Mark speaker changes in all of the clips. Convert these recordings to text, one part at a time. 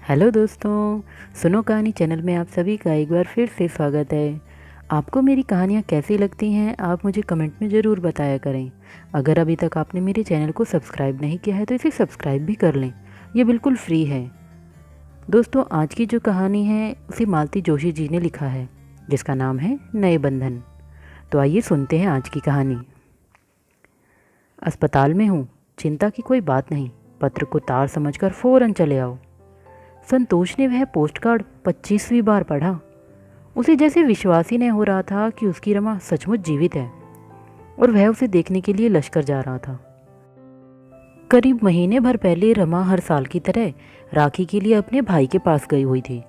Speaker 1: Hello दोस्तों, सुनो कहानी चैनल में आप सभी का एक बार फिर से स्वागत है। आपको मेरी कहानियाँ कैसी लगती हैं आप मुझे कमेंट में ज़रूर बताया करें। अगर अभी तक आपने मेरे चैनल को सब्सक्राइब नहीं किया है तो इसे सब्सक्राइब भी कर लें, ये बिल्कुल फ्री है। दोस्तों, आज की जो कहानी है उसे मालती जोशी जी ने लिखा है, जिसका नाम है नए बंधन। तो आइए सुनते हैं आज की कहानी। अस्पताल में हूँ, चिंता की कोई बात नहीं, पत्र को तार समझकर फ़ौरन चले आओ। संतोष ने वह पोस्टकार्ड 25वीं बार पढ़ा। उसे जैसे विश्वास ही नहीं हो रहा था कि उसकी रमा सचमुच जीवित है और वह उसे देखने के लिए लश्कर जा रहा था। करीब महीने भर पहले रमा हर साल की तरह राखी के लिए अपने भाई के पास गई हुई थी।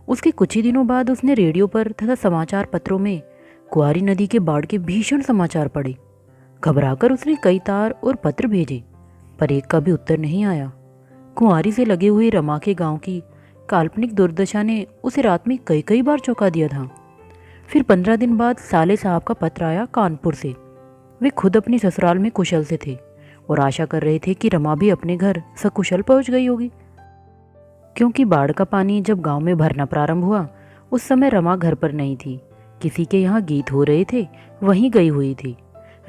Speaker 1: उसके कुछ ही दिनों बाद उसने रेडियो पर तथा समाचार पत्रों में कुआरी नदी के बाढ़ के भीषण समाचार पढ़े। घबराकर उसने कई तार और पत्र भेजे, पर एक का भी उत्तर नहीं आया। कुंवारी से लगे हुए रमा के गांव की काल्पनिक दुर्दशा ने उसे रात में कई कई बार चौंका दिया था। फिर 15 दिन बाद साले साहब का पत्र आया कानपुर से। वे खुद अपनी ससुराल में कुशल से थे और आशा कर रहे थे कि रमा भी अपने घर सकुशल पहुंच गई होगी। क्योंकि बाढ़ का पानी जब गांव में भरना प्रारंभ हुआ, उस समय रमा घर पर नहीं थी। किसी के यहाँ गीत हो रहे थे, वहीं गई हुई थी।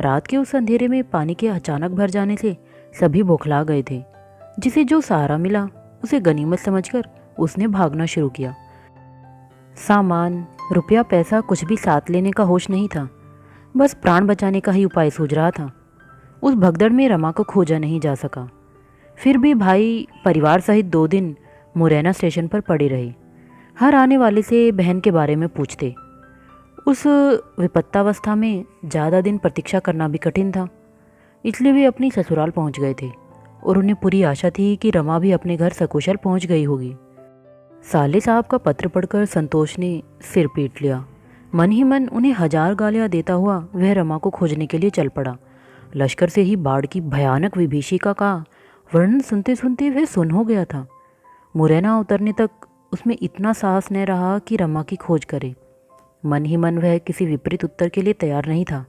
Speaker 1: रात के उस अंधेरे में पानी के अचानक भर जाने से सभी बौखला गए थे। जिसे जो सहारा मिला उसे गनीमत समझकर उसने भागना शुरू किया। सामान, रुपया, पैसा कुछ भी साथ लेने का होश नहीं था। बस प्राण बचाने का ही उपाय सूझ रहा था। उस भगदड़ में रमा को खोजा नहीं जा सका। फिर भी भाई परिवार सहित 2 दिन मुरैना स्टेशन पर पड़े रहे। हर आने वाले से बहन के बारे में पूछते। उस विपत्तावस्था में ज़्यादा दिन प्रतीक्षा करना भी कठिन था, इसलिए वे अपनी ससुराल पहुंच गए थे और उन्हें पूरी आशा थी कि रमा भी अपने घर सकुशल पहुंच गई होगी। साले साहब का पत्र पढ़कर संतोष ने सिर पीट लिया। मन ही मन उन्हें 1000 गालियां देता हुआ वह रमा को खोजने के लिए चल पड़ा। लश्कर से ही बाढ़ की भयानक विभीषिका का वर्णन सुनते सुनते वह सुन्न हो गया था। मुरैना उतरने तक उसमें इतना साहस न रहा कि रमा की खोज करे। मन ही मन वह किसी विपरीत उत्तर के लिए तैयार नहीं था।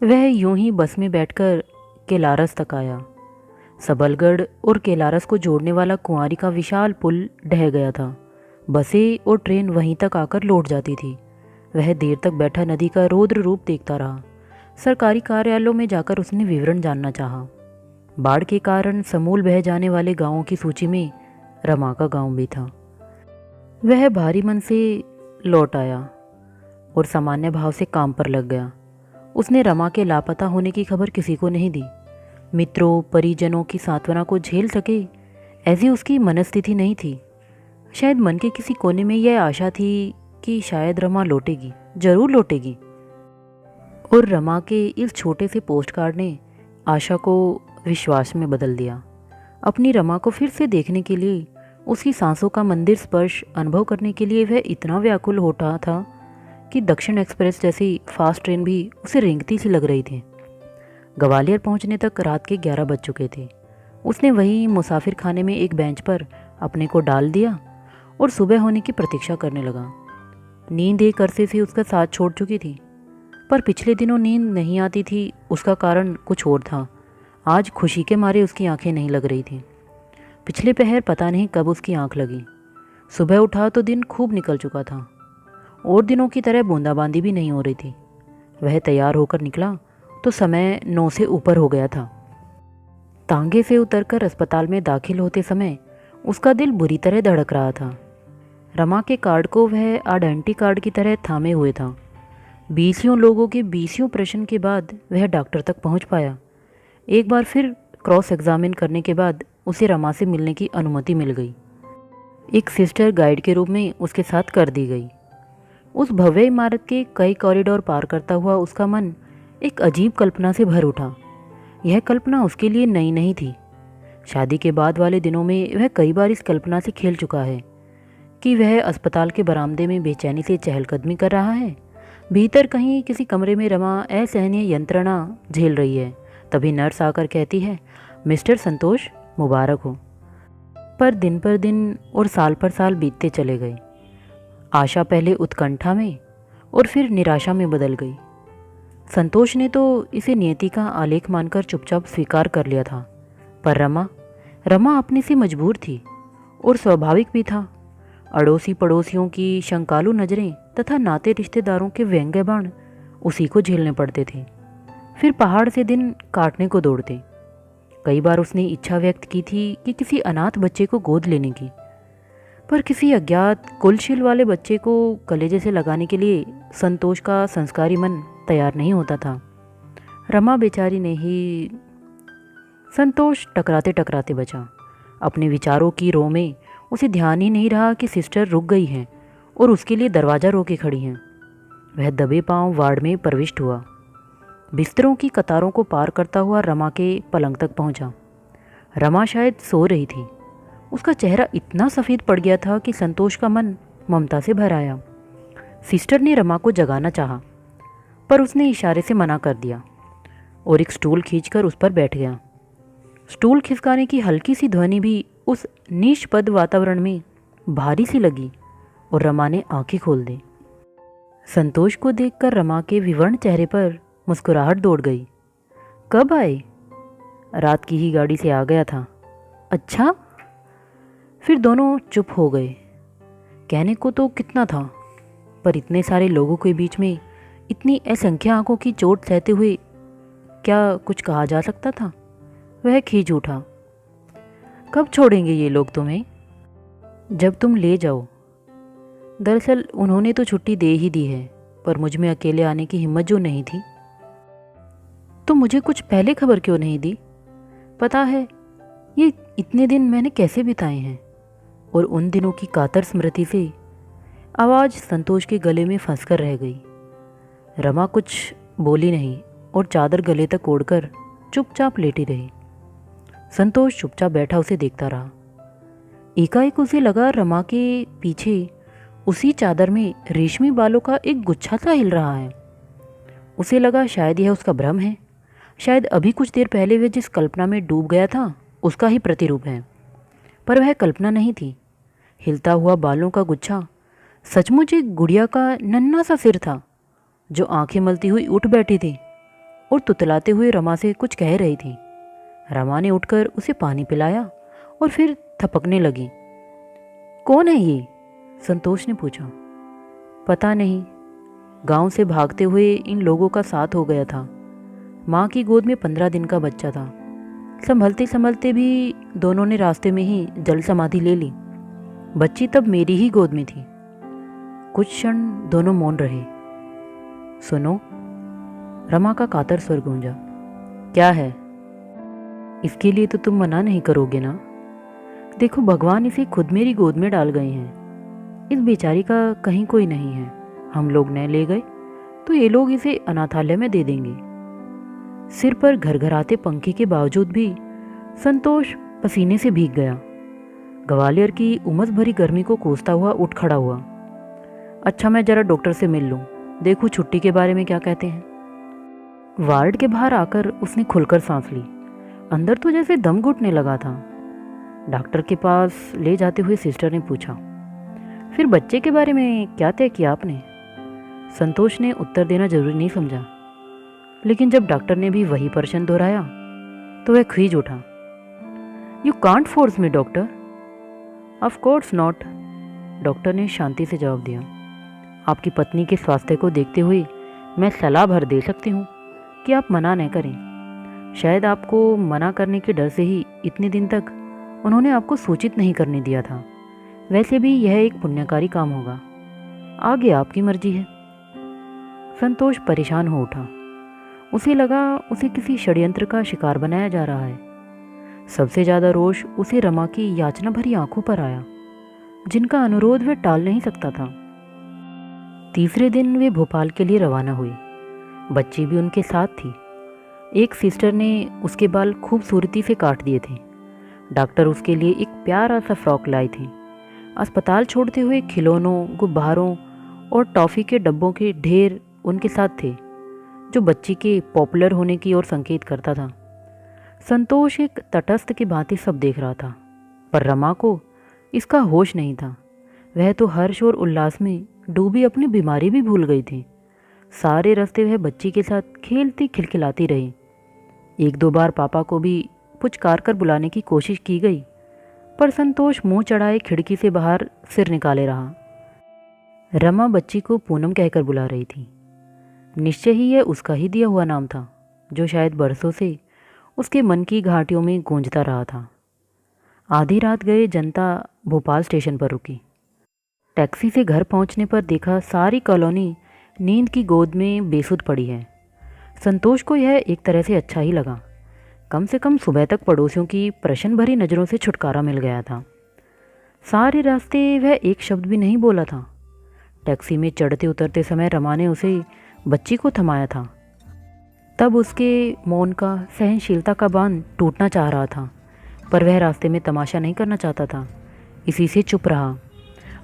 Speaker 1: वह यूं ही बस में बैठकर केलारस तक आया। सबलगढ़ और केलारस को जोड़ने वाला कुंवारी का विशाल पुल ढह गया था। बसें और ट्रेन वहीं तक आकर लौट जाती थी। वह देर तक बैठा नदी का रौद्र रूप देखता रहा। सरकारी कार्यालयों में जाकर उसने विवरण जानना चाहा। बाढ़ के कारण समूल बह जाने वाले गांवों की सूची में रमा का गांव भी था। वह भारी मन से लौट आया और सामान्य भाव से काम पर लग गया। उसने रमा के लापता होने की खबर किसी को नहीं दी। मित्रों परिजनों की सांत्वना को झेल सके ऐसी उसकी मनस्थिति नहीं थी। शायद मन के किसी कोने में यह आशा थी कि शायद रमा लौटेगी, जरूर लौटेगी। और रमा के इस छोटे से पोस्टकार्ड ने आशा को विश्वास में बदल दिया। अपनी रमा को फिर से देखने के लिए, उसकी सांसों का मंदिर स्पर्श अनुभव करने के लिए वह इतना व्याकुल हो उठा था कि दक्षिण एक्सप्रेस जैसी फास्ट ट्रेन भी उसे रेंगती सी लग रही थी। ग्वालियर पहुंचने तक रात के 11 बज चुके थे। उसने वहीं मुसाफिर खाने में एक बेंच पर अपने को डाल दिया और सुबह होने की प्रतीक्षा करने लगा। नींद एक अरसे से उसका साथ छोड़ चुकी थी, पर पिछले दिनों नींद नहीं आती थी, उसका कारण कुछ और था। आज खुशी के मारे उसकी आंखें नहीं लग रही थीं। पिछले पहर पता नहीं कब उसकी आंख लगी। सुबह उठा तो दिन खूब निकल चुका था और दिनों की तरह बूंदाबांदी भी नहीं हो रही थी। वह तैयार होकर निकला तो समय 9 से ऊपर हो गया था। तांगे से उतरकर अस्पताल में दाखिल होते समय उसका दिल बुरी तरह धड़क रहा था। रमा के कार्ड को वह आइडेंटिटी कार्ड की तरह थामे हुए था। 20 लोगों के 20 प्रश्न के बाद वह डॉक्टर तक पहुंच पाया। एक बार फिर क्रॉस एग्जामिन करने के बाद उसे रमा से मिलने की अनुमति मिल गई। एक सिस्टर गाइड के रूप में उसके साथ कर दी गई। उस भव्य इमारत के कई कॉरिडोर पार करता हुआ उसका मन एक अजीब कल्पना से भर उठा। यह कल्पना उसके लिए नई नहीं थी। शादी के बाद वाले दिनों में वह कई बार इस कल्पना से खेल चुका है कि वह अस्पताल के बरामदे में बेचैनी से चहलकदमी कर रहा है। भीतर कहीं किसी कमरे में रमा असहनीय यंत्रणा झेल रही है। तभी नर्स आकर कहती है, मिस्टर संतोष, मुबारक हो। पर दिन और साल पर साल बीतते चले गए। आशा पहले उत्कंठा में और फिर निराशा में बदल गई। संतोष ने तो इसे नियति का आलेख मानकर चुपचाप स्वीकार कर लिया था, पर रमा अपने से मजबूर थी। और स्वाभाविक भी था। अड़ोसी पड़ोसियों की शंकालु नज़रें तथा नाते रिश्तेदारों के व्यंग्य बाण उसी को झेलने पड़ते थे। फिर पहाड़ से दिन काटने को दौड़ते। कई बार उसने इच्छा व्यक्त की थी कि किसी अनाथ बच्चे को गोद लेने की, पर किसी अज्ञात कुलशील वाले बच्चे को कलेजे से लगाने के लिए संतोष का संस्कारी मन तैयार नहीं होता था। रमा बेचारी ने ही। संतोष टकराते टकराते बचा। अपने विचारों की रो में उसे ध्यान ही नहीं रहा कि सिस्टर रुक गई हैं और उसके लिए दरवाज़ा रोके खड़ी हैं। वह दबे पांव वार्ड में प्रविष्ट हुआ। बिस्तरों की कतारों को पार करता हुआ रमा के पलंग तक पहुंचा। रमा शायद सो रही थी। उसका चेहरा इतना सफ़ेद पड़ गया था कि संतोष का मन ममता से भर आया। सिस्टर ने रमा को जगाना चाहा, पर उसने इशारे से मना कर दिया और एक स्टूल खींचकर उस पर बैठ गया। स्टूल खिसकाने की हल्की सी ध्वनि भी उस निष्पद वातावरण में भारी सी लगी और रमा ने आंखें खोल दी। संतोष को देखकर रमा के विवर्ण चेहरे पर मुस्कुराहट दौड़ गई। कब आए? रात की ही गाड़ी से आ गया था। अच्छा। फिर दोनों चुप हो गए। कहने को तो कितना था, पर इतने सारे लोगों के बीच में इतनी असंख्य आंखों की चोट सहते हुए क्या कुछ कहा जा सकता था? वह खींच उठा। कब छोड़ेंगे ये लोग तुम्हें? जब तुम ले जाओ। दरअसल उन्होंने तो छुट्टी दे ही दी है, पर मुझ में अकेले आने की हिम्मत जो नहीं थी। तो मुझे कुछ पहले खबर क्यों नहीं दी? पता है ये इतने दिन मैंने कैसे बिताए हैं। और उन दिनों की कातर स्मृति से आवाज़ संतोष के गले में फंसकर रह गई। रमा कुछ बोली नहीं और चादर गले तक ओढ़कर चुपचाप लेटी रही। संतोष चुपचाप बैठा उसे देखता रहा। एकाएक उसे लगा रमा के पीछे उसी चादर में रेशमी बालों का एक गुच्छा सा हिल रहा है। उसे लगा शायद यह उसका भ्रम है, शायद अभी कुछ देर पहले वह जिस कल्पना में डूब गया था उसका ही प्रतिरूप है। पर वह कल्पना नहीं थी। हिलता हुआ बालों का गुच्छा सचमुच एक गुड़िया का नन्हा सा सिर था, जो आंखें मलती हुई उठ बैठी थी और तुतलाते हुए रमा से कुछ कह रही थी। रमा ने उठकर उसे पानी पिलाया और फिर थपकने लगी। कौन है ये? संतोष ने पूछा। पता नहीं, गांव से भागते हुए इन लोगों का साथ हो गया था। माँ की गोद में 15 दिन का बच्चा था। संभलते संभलते भी दोनों ने रास्ते में ही जल समाधि ले ली। बच्ची तब मेरी ही गोद में थी। कुछ क्षण दोनों मौन रहे। सुनो, रमा का कातर स्वर गूंजा। क्या है? इसके लिए तो तुम मना नहीं करोगे ना? देखो, भगवान इसे खुद मेरी गोद में डाल गए हैं। इस बेचारी का कहीं कोई नहीं है। हम लोग न ले गए तो ये लोग इसे अनाथालय में दे देंगे। सिर पर घरघराते पंखे के बावजूद भी संतोष पसीने से भीग गया। ग्वालियर की उमस भरी गर्मी को कोसता हुआ उठ खड़ा हुआ। अच्छा, मैं जरा डॉक्टर से मिल लूं, देखूं छुट्टी के बारे में क्या कहते हैं। वार्ड के बाहर आकर उसने खुलकर सांस ली। अंदर तो जैसे दम घुटने लगा था। डॉक्टर के पास ले जाते हुए सिस्टर ने पूछा, फिर बच्चे के बारे में क्या तय किया आपने? संतोष ने उत्तर देना जरूरी नहीं समझा, लेकिन जब डॉक्टर ने भी वही प्रश्न दोहराया तो वह खींच उठा। You can't force me doctor. Of course not, doctor ने शांति से जवाब दिया। आपकी पत्नी के स्वास्थ्य को देखते हुए मैं सलाह भर दे सकती हूँ कि आप मना न करें। शायद आपको मना करने के डर से ही इतने दिन तक उन्होंने आपको सूचित नहीं करने दिया था। वैसे भी यह एक पुण्यकारी काम होगा। आगे आपकी मर्जी है। संतोष परेशान हो उठा। उसे लगा उसे किसी षड्यंत्र का शिकार बनाया जा रहा है। सबसे ज़्यादा रोष उसे रमा की याचना भरी आंखों पर आया, जिनका अनुरोध वह टाल नहीं सकता था। तीसरे दिन वे भोपाल के लिए रवाना हुई। बच्ची भी उनके साथ थी। एक सिस्टर ने उसके बाल खूबसूरती से काट दिए थे। डॉक्टर उसके लिए एक प्यारा सा फ्रॉक लाई थी। अस्पताल छोड़ते हुए खिलौनों, गुब्बारों और टॉफ़ी के डब्बों के ढेर उनके साथ थे, जो बच्ची के पॉपुलर होने की ओर संकेत करता था। संतोष एक तटस्थ की भांति सब देख रहा था, पर रमा को इसका होश नहीं था। वह तो हर्ष और उल्लास में डूबी अपनी बीमारी भी भूल गई थी। सारे रास्ते वह बच्ची के साथ खेलती खिलखिलाती रही। 1-2 बार पापा को भी पुचकार कर बुलाने की कोशिश की गई, पर संतोष मुंह चढ़ाए खिड़की से बाहर सिर निकाले रहा। रमा बच्ची को पूनम कहकर बुला रही थी। निश्चय ही यह उसका ही दिया हुआ नाम था, जो शायद बरसों से उसके मन की घाटियों में गूंजता रहा था। आधी रात गए जनता भोपाल स्टेशन पर रुकी। टैक्सी से घर पहुंचने पर देखा सारी कॉलोनी नींद की गोद में बेसुध पड़ी है। संतोष को यह एक तरह से अच्छा ही लगा। कम से कम सुबह तक पड़ोसियों की प्रश्न भरी नज़रों से छुटकारा मिल गया था। सारे रास्ते वह एक शब्द भी नहीं बोला था। टैक्सी में चढ़ते उतरते समय रमा ने उसे बच्ची को थमाया था। तब उसके मौन का, सहनशीलता का बांध टूटना चाह रहा था, पर वह रास्ते में तमाशा नहीं करना चाहता था, इसी से चुप रहा।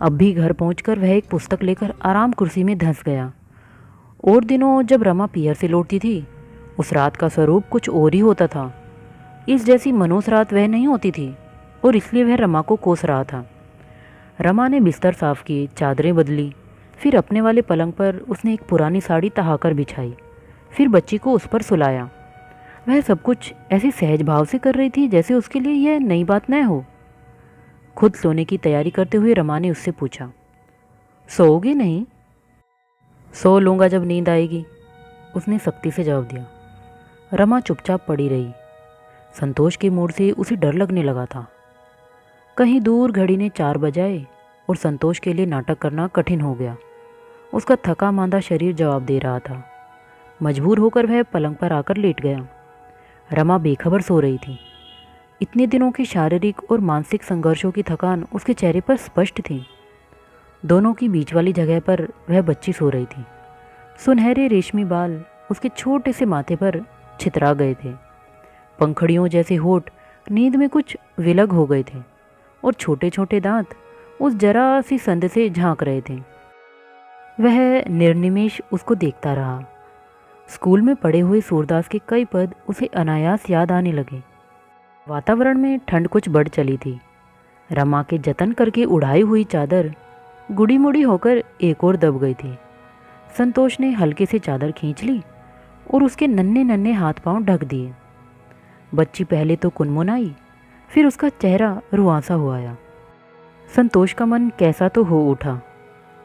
Speaker 1: अब भी घर पहुंचकर वह एक पुस्तक लेकर आराम कुर्सी में धंस गया। और दिनों जब रमा पियर से लौटती थी, उस रात का स्वरूप कुछ और ही होता था। इस जैसी मनोस रात वह नहीं होती थी, और इसलिए वह रमा को कोस रहा था। रमा ने बिस्तर साफ किए, चादरें बदली, फिर अपने वाले पलंग पर उसने एक पुरानी साड़ी तहाकर बिछाई, फिर बच्ची को उस पर सुलाया। वह सब कुछ ऐसे सहज भाव से कर रही थी जैसे उसके लिए यह नई बात न हो। खुद सोने की तैयारी करते हुए रमा ने उससे पूछा, सोओगे नहीं? सो लूँगा जब नींद आएगी, उसने सख्ती से जवाब दिया। रमा चुपचाप पड़ी रही। संतोष के मूड से उसे डर लगने लगा था। कहीं दूर घड़ी ने 4 बजाए और संतोष के लिए नाटक करना कठिन हो गया। उसका थका मांदा शरीर जवाब दे रहा था। मजबूर होकर वह पलंग पर आकर लेट गया। रमा बेखबर सो रही थी। इतने दिनों के शारीरिक और मानसिक संघर्षों की थकान उसके चेहरे पर स्पष्ट थी। दोनों की बीच वाली जगह पर वह बच्ची सो रही थी। सुनहरे रेशमी बाल उसके छोटे से माथे पर छितरा गए थे। पंखड़ियों जैसे होठ नींद में कुछ विलग हो गए थे, और छोटे छोटे दांत उस जरा सी संद से झांक रहे थे। वह निर्निमेष उसको देखता रहा। स्कूल में पढ़े हुए सूरदास के कई पद उसे अनायास याद आने लगे। वातावरण में ठंड कुछ बढ़ चली थी। रमा के जतन करके उड़ाई हुई चादर गुड़ी मुड़ी होकर एक और दब गई थी। संतोष ने हल्के से चादर खींच ली और उसके नन्हे नन्हे हाथ पांव ढक दिए। बच्ची पहले तो कुनमुनाई, फिर उसका चेहरा रुआंसा हो आया। संतोष का मन कैसा तो हो उठा।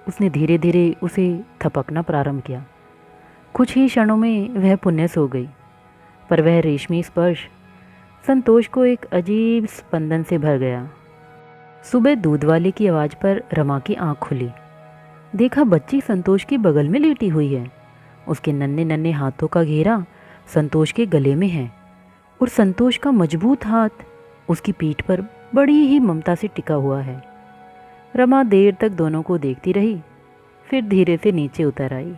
Speaker 1: उसने धीरे धीरे उसे थपकना प्रारंभ किया। कुछ ही क्षणों में वह पुण्य सो गई, पर वह रेशमी स्पर्श संतोष को एक अजीब स्पंदन से भर गया। सुबह दूध वाले की आवाज़ पर रमा की आंख खुली। देखा बच्ची संतोष के बगल में लेटी हुई है। उसके नन्हे नन्हे हाथों का घेरा संतोष के गले में है, और संतोष का मजबूत हाथ उसकी पीठ पर बड़ी ही ममता से टिका हुआ है। रमा देर तक दोनों को देखती रही, फिर धीरे से नीचे उतर आई।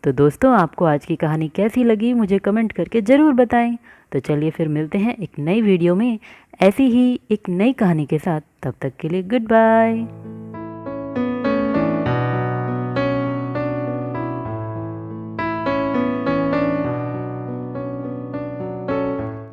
Speaker 1: तो दोस्तों, आपको आज की कहानी कैसी लगी मुझे कमेंट करके ज़रूर बताएं। तो चलिए फिर मिलते हैं एक नई वीडियो में ऐसी ही एक नई कहानी के साथ। तब तक के लिए गुड बाय।